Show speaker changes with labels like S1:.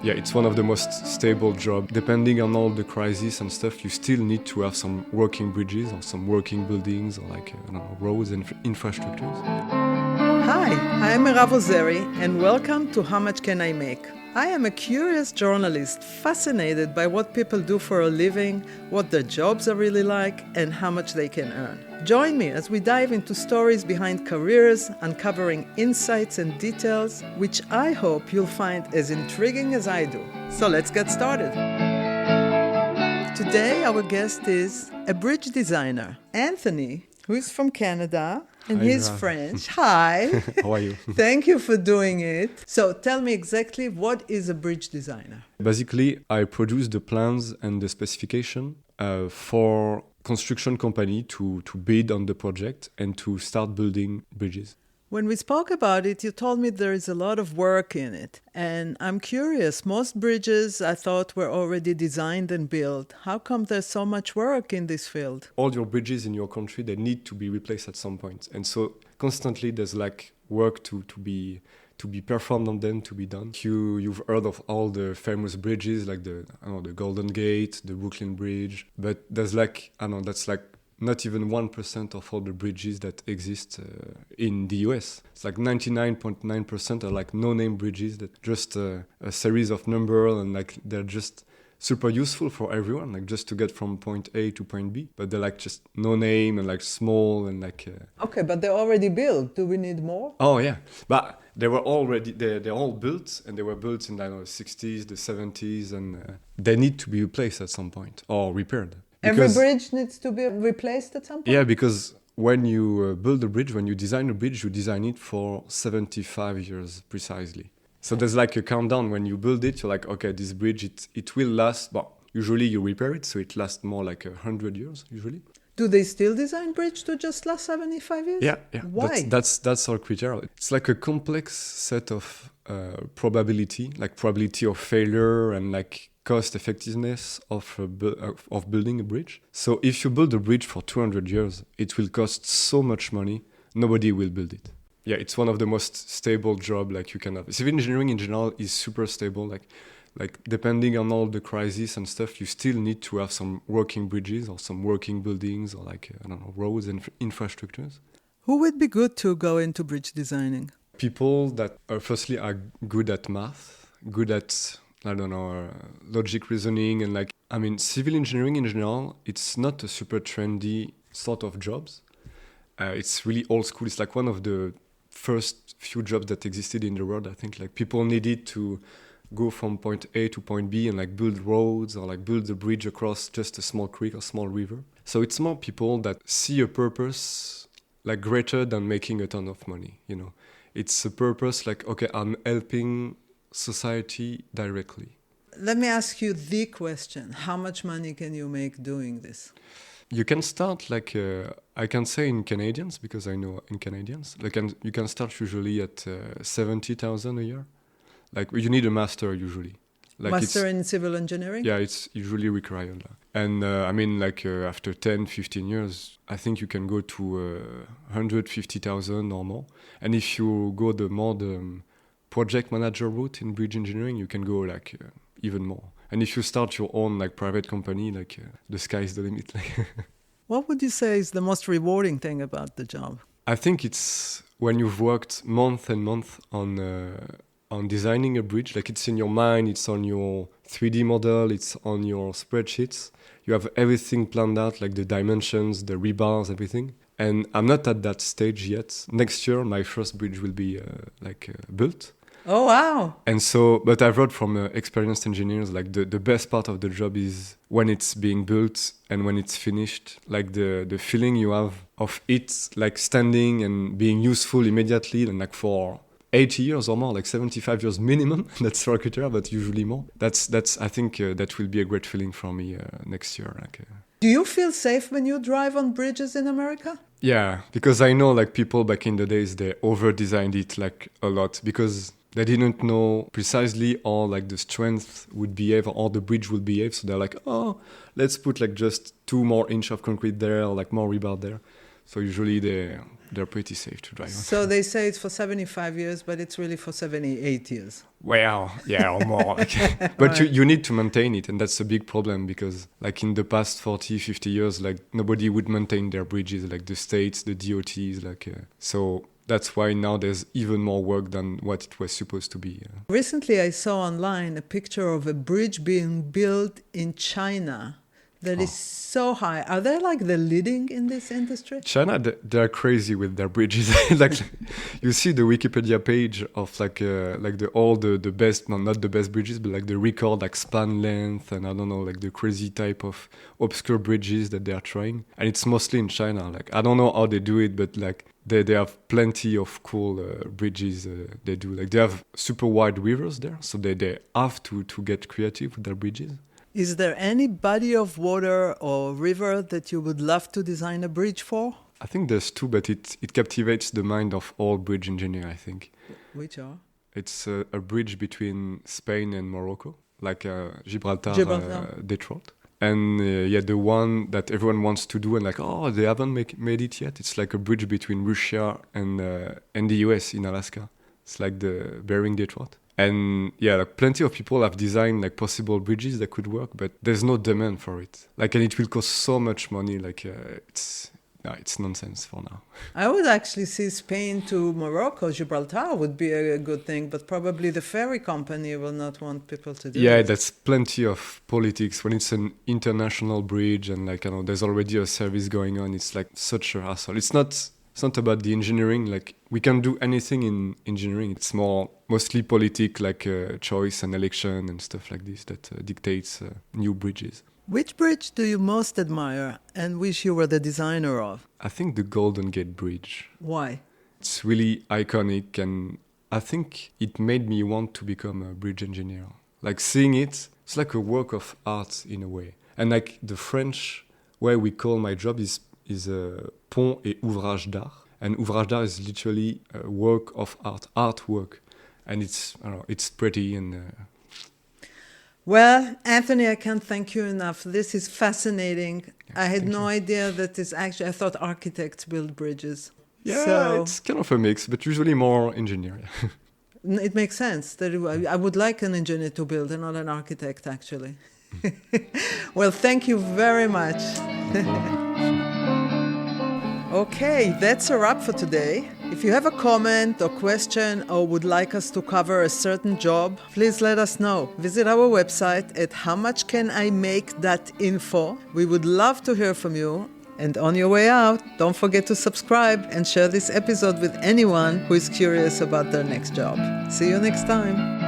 S1: Yeah, it's one of the most stable jobs. Depending on all the crises and stuff, you still need to have some working bridges or some working buildings or like, I don't know, roads and infrastructures.
S2: Hi, I'm Mirav and welcome to How Much Can I Make? I am a curious journalist fascinated by what people do for a living, what their jobs are really like, and how much they can earn. Join me as we dive into stories behind careers, uncovering insights and details, which I hope you'll find as intriguing as I do. So let's get started. Today, our guest is a bridge designer, Anthony, who is from Canada, and he's French. Hi.
S1: How are you?
S2: Thank you for doing it. So tell me exactly, what is a bridge designer?
S1: Basically, I produce the plans and the specification for construction company to bid on the project and to start building bridges.
S2: When we spoke about it, you told me there is a lot of work in it. And I'm curious, most bridges I thought were already designed and built. How come there's so much work in this field?
S1: All your bridges in your country, they need to be replaced at some point. And so constantly there's like work to be performed on them, to be done. You've heard of all the famous bridges like the Golden Gate, the Brooklyn Bridge. But there's that's like not even 1% of all the bridges that exist in the US. It's like 99.9% are like no-name bridges that just a series of numbers, and like they're just super useful for everyone, like just to get from point A to point B. But they're like just no name and like small and like...
S2: Okay, but they're already built. Do we need more?
S1: Oh, yeah. But they were already... They're all built, and they were built in the 60s, the 70s, and they need to be replaced at some point or repaired.
S2: Every bridge needs to be replaced at some point?
S1: Yeah, because when you build a bridge, when you design a bridge, you design it for 75 years precisely. So there's like a countdown. When you build it, you're like, okay, this bridge, it will last. But usually you repair it, so it lasts more like 100 years usually.
S2: Do they still design bridge to just last 75 years?
S1: Yeah.
S2: Why?
S1: That's our criteria. It's like a complex set of probability of failure and like cost effectiveness of building a bridge. So if you build a bridge for 200 years, it will cost so much money, nobody will build it. Yeah, it's one of the most stable jobs like you can have. Civil engineering in general is super stable. Like depending on all the crises and stuff, you still need to have some working bridges or some working buildings or like, roads and infrastructures.
S2: Who would be good to go into bridge designing?
S1: People that firstly are good at math, good at, logic reasoning, and civil engineering in general, it's not a super trendy sort of jobs. It's really old school. It's like one of the first few jobs that existed in the world. I think like people needed to go from point A to point B and like build roads or like build a bridge across just a small creek or small river. So it's more people that see a purpose like greater than making a ton of money, you know. It's a purpose like, okay, I'm helping society directly.
S2: Let me ask you the question. How much money can you make doing this?
S1: You can start like, I can say in Canadians, because I know in Canadians, you can start usually at 70,000 a year. Like you need a master usually. Like
S2: master in civil engineering?
S1: Yeah, it's usually required. And after 10, 15 years, I think you can go to 150,000 or more. And if you go the project manager route in bridge engineering, you can go even more. And if you start your own private company, the sky is the limit.
S2: What would you say is the most rewarding thing about the job?
S1: I think it's when you've worked month and month on designing a bridge. Like it's in your mind, it's on your 3D model, it's on your spreadsheets. You have everything planned out, like the dimensions, the rebars, everything. And I'm not at that stage yet. Next year, my first bridge will be built.
S2: Oh, wow.
S1: And so, but I've heard from experienced engineers, like the best part of the job is when it's being built and when it's finished, like the feeling you have of it, like standing and being useful immediately, and like for 80 years or more, like 75 years minimum. That's our criteria, but usually more. That's. I think that will be a great feeling for me next year.
S2: Do you feel safe when you drive on bridges in America?
S1: Yeah, because I know like people back in the days, they over-designed it like a lot because they didn't know precisely how like the strength would behave or the bridge would behave. So they're like, oh, let's put like just 2 more inches of concrete there, or like more rebar there. So usually they they're pretty safe to drive on.
S2: So they say it's for 75 years, but it's really for 78 years.
S1: Well, yeah, or more. But you need to maintain it, and that's a big problem because, like, in the past 40, 50 years, like, nobody would maintain their bridges, like the states, the DOTs, so that's why now there's even more work than what it was supposed to be.
S2: Recently, I saw online a picture of a bridge being built in China that is so high. Are they like the leading in this industry?
S1: China, they're crazy with their bridges. Like, you see the Wikipedia page of the best, no, not the best bridges, but like the record, like span length, and I don't know, like the crazy type of obscure bridges that they are trying. And it's mostly in China. Like, I don't know how they do it, but like they have plenty of cool bridges. They do, like, they have super wide rivers there, so they have to get creative with their bridges.
S2: Is there any body of water or river that you would love to design a bridge for?
S1: I think there's two, but it captivates the mind of all bridge engineers, I think.
S2: Which are?
S1: It's a bridge between Spain and Morocco, like Gibraltar. Detroit. And the one that everyone wants to do, and like, they haven't made it yet. It's like a bridge between Russia and the US in Alaska. It's like the Bering Detroit. And like plenty of people have designed like possible bridges that could work, but there's no demand for it. Like, and it will cost so much money. Like, it's nonsense for now.
S2: I would actually see Spain to Morocco, Gibraltar would be a good thing, but probably the ferry company will not want people to do it.
S1: Yeah, that's plenty of politics. When it's an international bridge and like, there's already a service going on, it's like such a hassle. It's not about the engineering. Like, we can do anything in engineering. It's mostly politic, like choice and election and stuff like this that dictates new bridges.
S2: Which bridge do you most admire and wish you were the designer of?
S1: I think the Golden Gate Bridge.
S2: Why?
S1: It's really iconic, and I think it made me want to become a bridge engineer. Like, seeing it, it's like a work of art in a way. And like the French way we call my job is pont et ouvrage d'art. And ouvrage d'art is literally a work of art, artwork. And it's pretty and...
S2: Well, Anthony, I can't thank you enough. This is fascinating.
S1: Yeah,
S2: I had no idea that I thought architects build bridges.
S1: Yeah,
S2: so,
S1: it's kind of a mix, but usually more engineer.
S2: It makes sense. That I would like an engineer to build and not an architect, actually. Well, thank you very much. Okay, that's a wrap for today. If you have a comment or question or would like us to cover a certain job, please let us know. Visit our website at howmuchcanimake.info. We would love to hear from you. And on your way out, don't forget to subscribe and share this episode with anyone who is curious about their next job. See you next time.